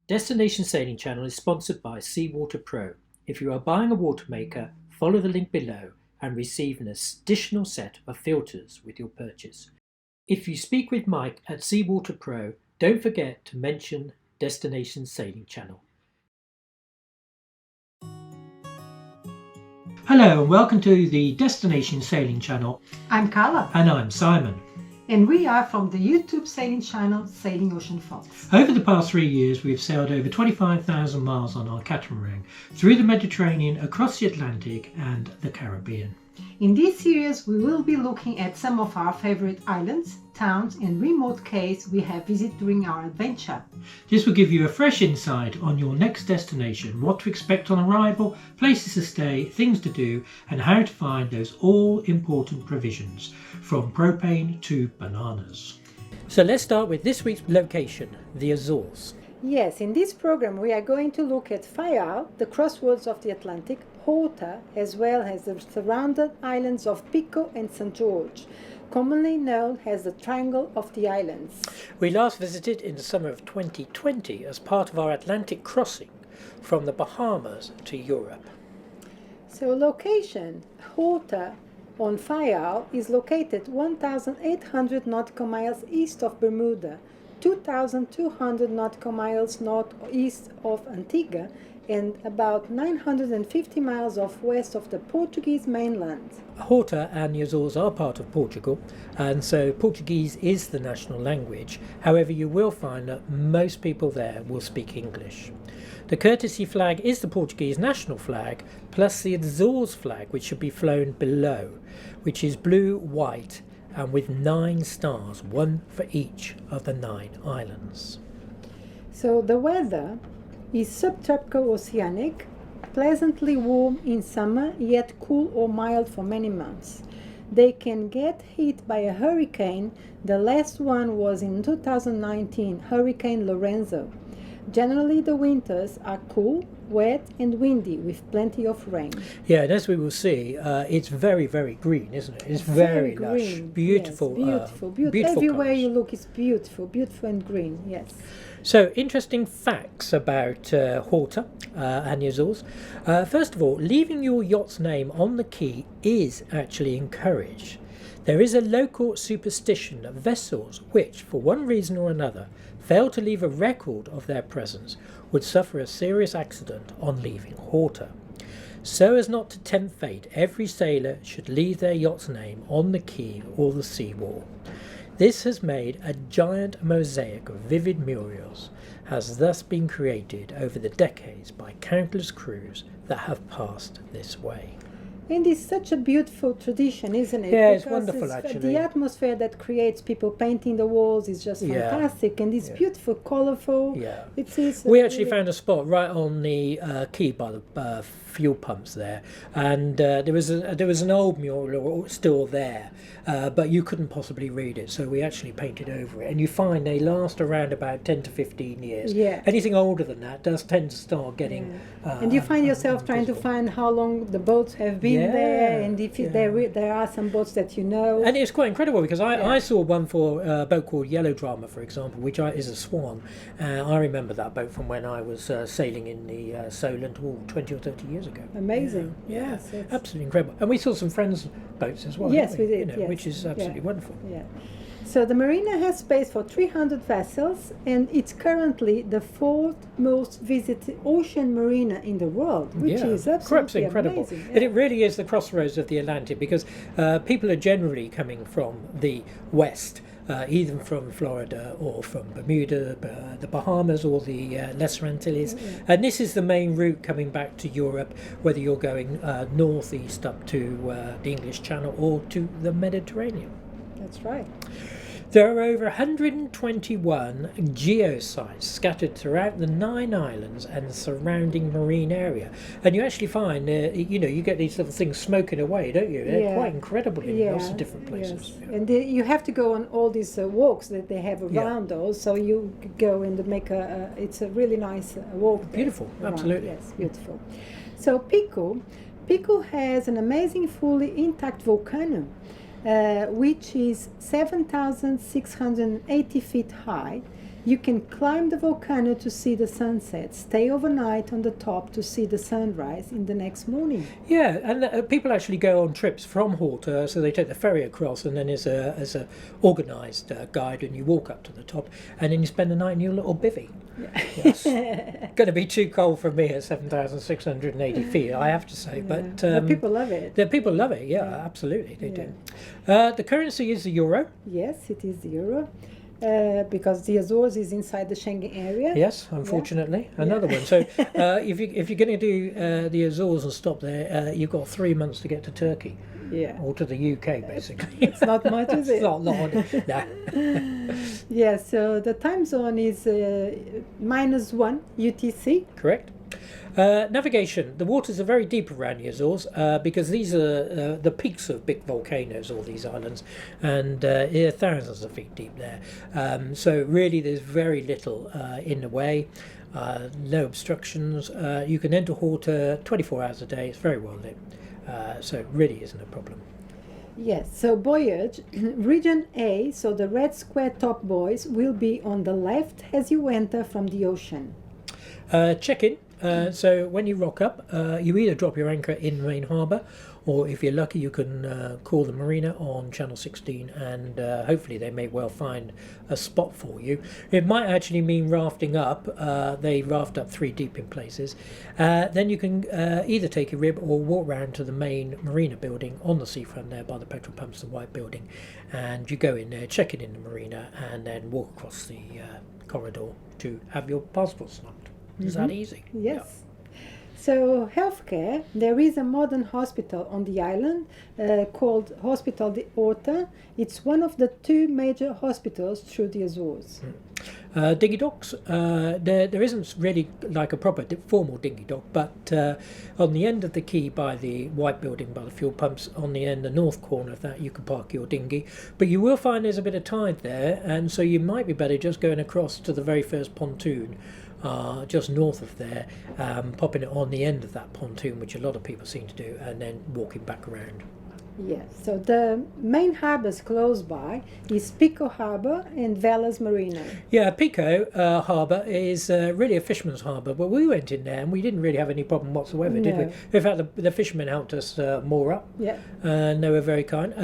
Destination Sailing Channel is sponsored by Seawater Pro. If you are buying a watermaker, follow the link below and receive an additional set of filters with your purchase. If you speak with Mike at Seawater Pro, don't forget to mention Destination Sailing Channel. Hello and welcome to the Destination Sailing Channel. I'm Carla. And I'm Simon. And we are from the YouTube sailing channel Sailing Ocean Fox. Over the past 3 years, we've sailed over 25,000 miles on our catamaran, through the Mediterranean, across the Atlantic and the Caribbean. In this series, we will be looking at some of our favorite islands, towns and remote cays we have visited during our adventure. This will give you a fresh insight on your next destination, what to expect on arrival, places to stay, things to do, and how to find those all-important provisions, from propane to bananas. So let's start with this week's location, the Azores. Yes, in this program we are going to look at Ferry, the crossroads of the Atlantic, Horta, as well as the surrounded islands of Pico and Sao Jorge, commonly known as the Triangle of the Islands. We last visited in the summer of 2020 as part of our Atlantic crossing from the Bahamas to Europe. So location, Horta on Ferry is located 1,800 nautical miles east of Bermuda, 2,200 nautical miles northeast of Antigua, and about 950 miles off west of the Portuguese mainland. Horta and the Azores are part of Portugal, and so Portuguese is the national language. However, you will find that most people there will speak English. The courtesy flag is the Portuguese national flag, plus the Azores flag, which should be flown below, which is blue, white, and with 9 stars, one for each of the 9 islands. So the weather is subtropical oceanic, pleasantly warm in summer, yet cool or mild for many months. They can get hit by a hurricane. The last one was in 2019, Hurricane Lorenzo. Generally the winters are cool, wet and windy with plenty of rain. Yeah, and as we will see, it's very, very green, isn't it? It's very lush, green. beautiful. Yes, beautiful. Everywhere colours. you look, it's beautiful and green, yes. So, interesting facts about Horta and the Azores. First of all, leaving your yacht's name on the quay is actually encouraged. There is a local superstition that vessels which, for one reason or another, fail to leave a record of their presence would suffer a serious accident on leaving Horta. So as not to tempt fate, every sailor should leave their yacht's name on the quay or the seawall. This has made a giant mosaic of vivid murals, has thus been created over the decades by countless crews that have passed this way. And it's such a beautiful tradition, isn't it? Yeah, because it's wonderful actually. The atmosphere that creates people painting the walls is just fantastic, and it's beautiful, colourful. Yeah. We actually found a spot right on the quay by the fuel pumps there, and there was an old mural still there, but you couldn't possibly read it, so we actually painted over it. And you find they last around about 10 to 15 years. Yeah. Anything older than that does tend to start getting. And you find yourself trying to find how long the boats have been there, and if there are some boats that you know. And it's quite incredible because I saw one for a boat called Yellow Drama, for example, which is a swan. I remember that boat from when I was sailing in the Solent 20 or 30 years ago. Amazing. Yeah, Yes, absolutely incredible. And we saw some friends' boats as well. Yes, we did. Which is absolutely wonderful. Yeah. So the marina has space for 300 vessels, and it's currently the 4th most visited ocean marina in the world, which is absolutely incredible. amazing. And it really is the crossroads of the Atlantic, because people are generally coming from the west, either from Florida or from Bermuda, the Bahamas or the Lesser Antilles. And this is the main route coming back to Europe, whether you're going northeast up to the English Channel or to the Mediterranean. That's right. There are over 121 geosites scattered throughout the 9 islands and the surrounding marine area. And you actually find, you get these little things smoking away, don't you? They're quite incredible in lots of different places. Yes. And you have to go on all these walks that they have around those, so you go and make it's a really nice walk. Beautiful, absolutely. Yes, beautiful. So Pico has an amazing fully intact volcano, which is 7,680 feet high. You can climb the volcano to see the sunset, stay overnight on the top to see the sunrise in the next morning. Yeah, and people actually go on trips from Horta, so they take the ferry across, and then there's a organised guide, and you walk up to the top, and then you spend the night in your little bivvy. Yes. Going to be too cold for me at 7,680 feet, I have to say, but people love it. the people love it. Yeah, absolutely, they do. The currency is the euro. Yes, it is the euro. Because the Azores is inside the Schengen area. Yes, unfortunately, another one. So if you're going to do the Azores and stop there, you've got 3 months to get to Turkey. Yeah. Or to the UK, basically. It's not much, is it? It's not long. No. Yeah, so the time zone is -1 UTC. Correct. Navigation. The waters are very deep around the Azores because these are the peaks of big volcanoes, all these islands, and they're thousands of feet deep there. So really there's very little in the way, no obstructions. You can enter Horta 24 hours a day. It's very well lit, so it really isn't a problem. Yes, so voyage, region A, so the red square top buoys will be on the left as you enter from the ocean. Check-in. So when you rock up, you either drop your anchor in main harbour, or if you're lucky you can call the marina on channel 16, and hopefully they may well find a spot for you. It might actually mean rafting up. They raft up 3 deep in places. Then you can either take a rib or walk round to the main marina building on the seafront there by the petrol pumps, the white building, and you go in there, check it in the marina, and then walk across the corridor to have your passport snapped. Is that easy? Yes. Yeah. So healthcare, there is a modern hospital on the island called Hospital de Horta. It's one of the 2 major hospitals through the Azores. Dinghy docks, there isn't really like a proper formal dinghy dock, but on the end of the quay by the white building by the fuel pumps, on the north corner of that, you can park your dinghy. But you will find there's a bit of tide there, and so you might be better just going across to the very first pontoon just north of there, popping it on the end of that pontoon, which a lot of people seem to do, and then walking back around. Yes, so the main harbours close by is Pico Harbour and Velas Marina. Yeah, Pico Harbour is really a fisherman's harbour, but we went in there and we didn't really have any problem whatsoever, did we? In fact, the fishermen helped us moor up, and they were very kind.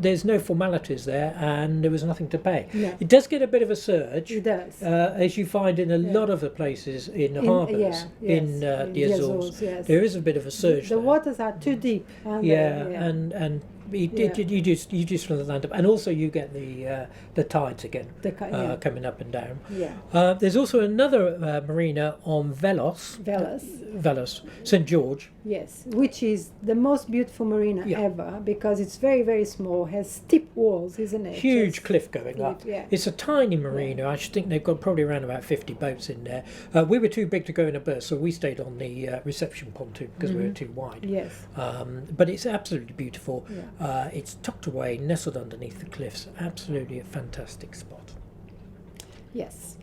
There's no formalities there, and there was nothing to pay. No. It does get a bit of a surge, It does. as you find in a lot of the places in the harbours in the Azores. Yes. There is a bit of a surge The there. waters are too deep. Aren't they? And you just from the land up, and also you get the tides again coming up and down. Yeah. There's also another marina on Velas, St George. Yes, which is the most beautiful marina ever, because it's very, very small, has steep walls, isn't it? Huge cliff going up. Yeah. It's a tiny marina. I should think they've got probably around about 50 boats in there. We were too big to go in a berth, so we stayed on the reception pontoon because we were too wide. Yes. But it's absolutely beautiful. It's tucked away, nestled underneath the cliffs. Absolutely a fantastic spot. Yes.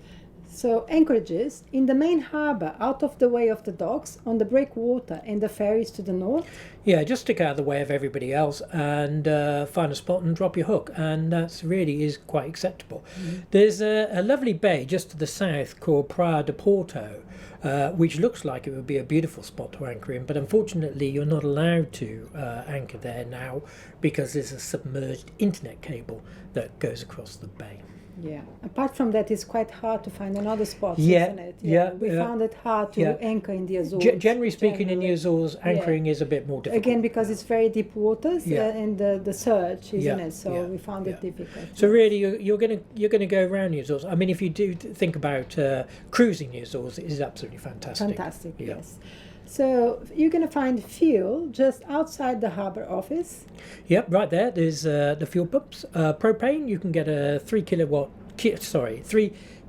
So anchorages in the main harbour, out of the way of the docks, on the breakwater and the ferries to the north. Yeah, just stick out of the way of everybody else and find a spot and drop your hook, and that really is quite acceptable. There's a lovely bay just to the south called Praia de Porto, which looks like it would be a beautiful spot to anchor in, but unfortunately you're not allowed to anchor there now because there's a submerged internet cable that goes across the bay. Yeah. Apart from that, it's quite hard to find another spot, Yeah, isn't it? yeah, We found it hard to anchor in the Azores. Generally speaking, in the Azores, anchoring is a bit more difficult. Again, because it's very deep waters and the surge, isn't it? So we found it difficult. So really, you're gonna go around the Azores. I mean, if you do think about cruising the Azores, it is absolutely fantastic. Fantastic, yes. So you're going to find fuel just outside the harbour office. Yep, right there. There's the fuel pumps. Propane. You can get a 3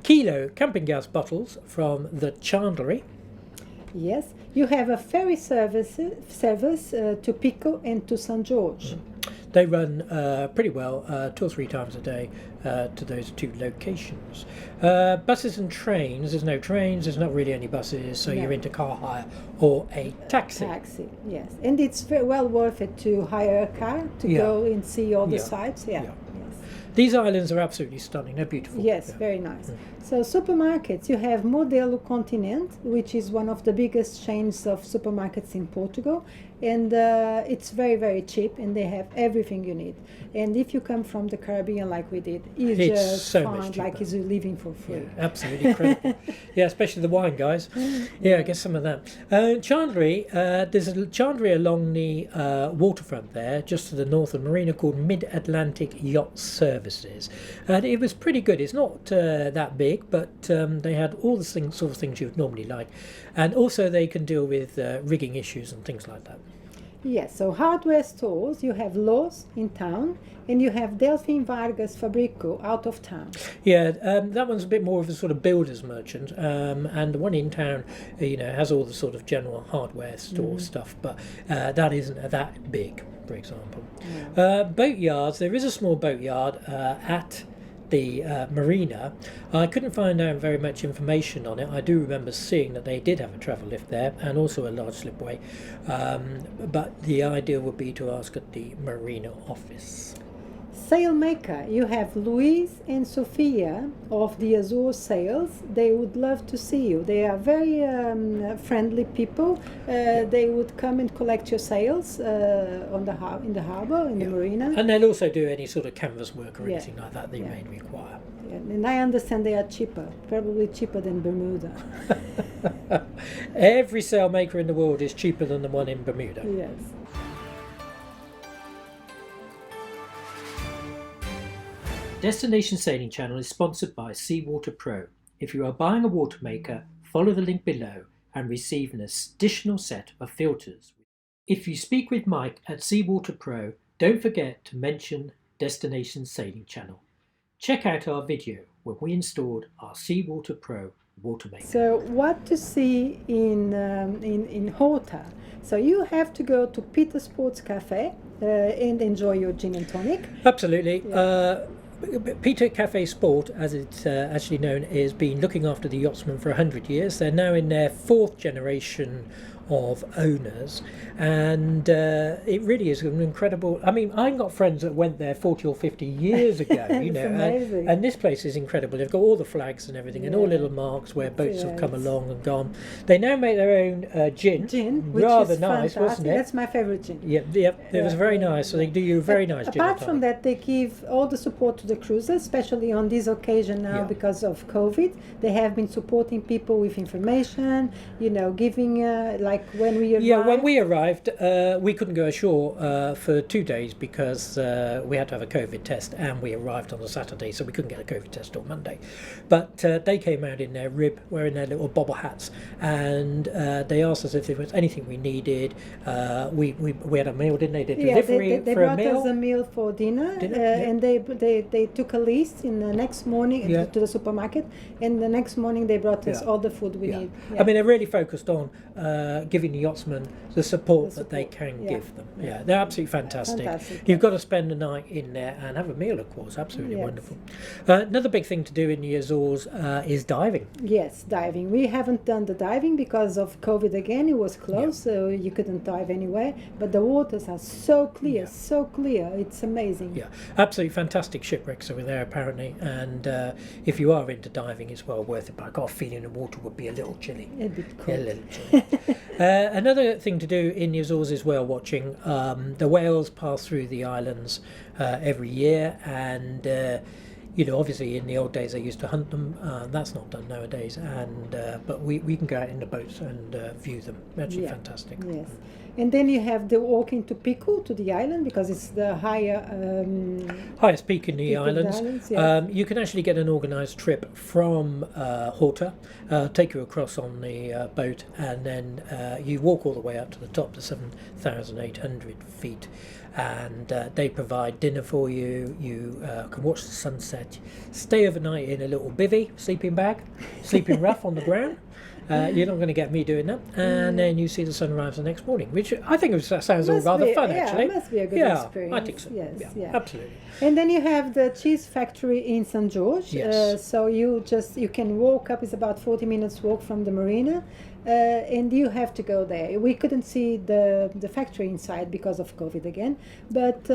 kilo camping gas bottles from the chandlery. Yes, you have a ferry service to Pico and to San Jorge. They run pretty well 2 or 3 times a day to those 2 locations. Buses and trains, there's no trains, there's not really any buses, so you're into car hire or a taxi. Taxi, yes. And it's very well worth it to hire a car to go and see all the sites. Yeah. Yes. These islands are absolutely stunning. They're beautiful. Yes, Yeah. very nice. So supermarkets, you have Modelo Continente, which is one of the biggest chains of supermarkets in Portugal, and it's very, very cheap, and they have everything you need. And if you come from the Caribbean like we did, you It's just so much find cheaper. like you're living for free. Yeah, absolutely incredible. Yeah, especially the wine, guys. Yeah, get some of that. Chandlery, there's a Chandlery along the waterfront there, just to the north of Marina, called Mid-Atlantic Yacht Services. And it was pretty good. It's not that big, but they had all the sort of things you would normally like. And also they can deal with rigging issues and things like that. Yes, so hardware stores, you have Lowe's in town, and you have Delphine Vargas Fabrico out of town. Yeah, that one's a bit more of a sort of builder's merchant, and the one in town, has all the sort of general hardware store stuff, but that isn't that big, for example. Boatyards, there is a small boatyard at the marina. I couldn't find out very much information on it. I do remember seeing that they did have a travel lift there and also a large slipway, but the idea would be to ask at the marina office. Sailmaker, you have Luis and Sofia of the Azores Sails. They would love to see you. They are very friendly people. They would come and collect your sails in the harbour, in the marina. And they'll also do any sort of canvas work or Yeah. anything like that they may require. And I understand they are cheaper, probably cheaper than Bermuda. Every sailmaker in the world is cheaper than the one in Bermuda. Yes. Destination Sailing Channel is sponsored by Seawater Pro. If you are buying a watermaker, follow the link below and receive an additional set of filters. If you speak with Mike at Seawater Pro, don't forget to mention Destination Sailing Channel. Check out our video when we installed our Seawater Pro watermaker. So what to see in Horta? So you have to go to Peter Sports Cafe and enjoy your gin and tonic. Absolutely. Peter Cafe Sport, as it's actually known, has been looking after the yachtsmen for 100 years. They're now in their 4th generation of owners, and it really is an incredible. I mean, I've got friends that went there 40 or 50 years ago, amazing. and this place is incredible. They've got all the flags and everything, and all little marks where boats have come along and gone. They now make their own gin, Which rather is nice, fantastic. wasn't it? That's my favorite gin. It was very nice. So they do you a very nice gin. Apart from that, they give all the support to the cruisers, especially on this occasion now because of COVID. They have been supporting people with information, giving like when we arrived. Yeah, when we arrived, we couldn't go ashore for 2 days because we had to have a COVID test, and we arrived on a Saturday, so we couldn't get a COVID test till Monday. But they came out in their rib, wearing their little bobber hats, and they asked us if there was anything we needed. We had a meal, didn't they? They delivery they for a brought meal. us a meal for dinner, Yeah. and they took a list in the next morning to the supermarket, and the next morning they brought us all the food we need. I mean, they're really focused on giving the yachtsmen the support that they can give them. Yeah, they're absolutely fantastic. You've got to spend the night in there and have a meal, of course. Absolutely wonderful. Another big thing to do in the Azores is diving. Yes, diving. We haven't done the diving because of COVID again. It was closed, so you couldn't dive anywhere. But the waters are so clear, so clear. It's amazing. Yeah, absolutely fantastic shipwrecks over there apparently. And if you are into diving, it's well worth it. But I got a feeling the water would be a little chilly. A bit cold. A little chilly. Another thing to do in the Azores is whale watching. The whales pass through the islands every year, and obviously in the old days they used to hunt them. That's not done nowadays, and but we can go out in the boats and view them. Actually fantastic. Yes. And then you have the walking to Pico, to the island, because it's the highest peak in the islands. Yes. You can actually get an organised trip from Horta, take you across on the boat, and then you walk all the way up to the top, to 7,800 feet. And they provide dinner for you. You can watch the sunset, stay overnight in a little bivvy, sleeping bag, sleeping rough on the ground. You're not going to get me doing that. And then you see the sunrise the next morning, which I think sounds all rather fun, actually. Yeah, it must be a good experience. I think so. Yes, yeah, absolutely. And then you have the cheese factory in San Jorge. Yes. So you can walk up. It's about 40 minutes walk from the marina. And you have to go there. We couldn't see the factory inside because of COVID again, but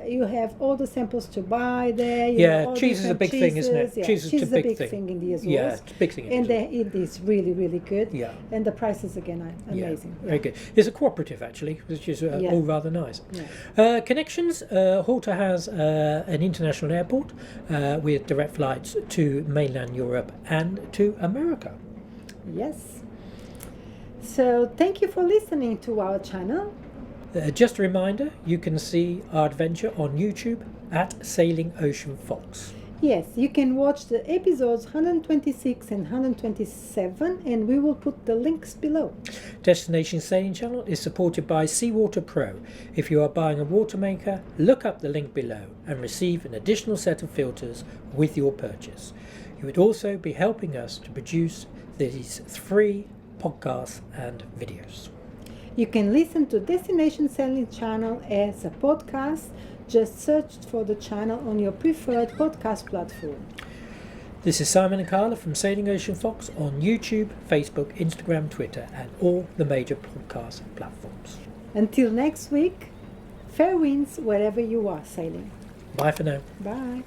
you have all the samples to buy there. Cheese is a big thing, isn't it? Yeah, cheese is a big thing in the Azores. Yeah, it's a big thing in the Azores. And it is really, really good. Yeah. And the prices again are amazing. Very good. It's a cooperative, actually, which is all rather nice. Yeah. Connections. Horta has an international airport with direct flights to mainland Europe and to America. Yes. So thank you for listening to our channel. Just a reminder, you can see our adventure on YouTube at Sailing Ocean Fox. Yes, you can watch the episodes 126 and 127, and we will put the links below. Destination Sailing Channel is supported by Seawater Pro. If you are buying a watermaker, look up the link below and receive an additional set of filters with your purchase. You would also be helping us to produce these 3 podcasts and videos. You can listen to Destination Sailing Channel as a podcast. Just search for the channel on your preferred podcast platform. This is Simon and Carla from Sailing Ocean Fox on YouTube, Facebook, Instagram, Twitter, and all the major podcast platforms. Until next week, fair winds wherever you are sailing. Bye for now. Bye.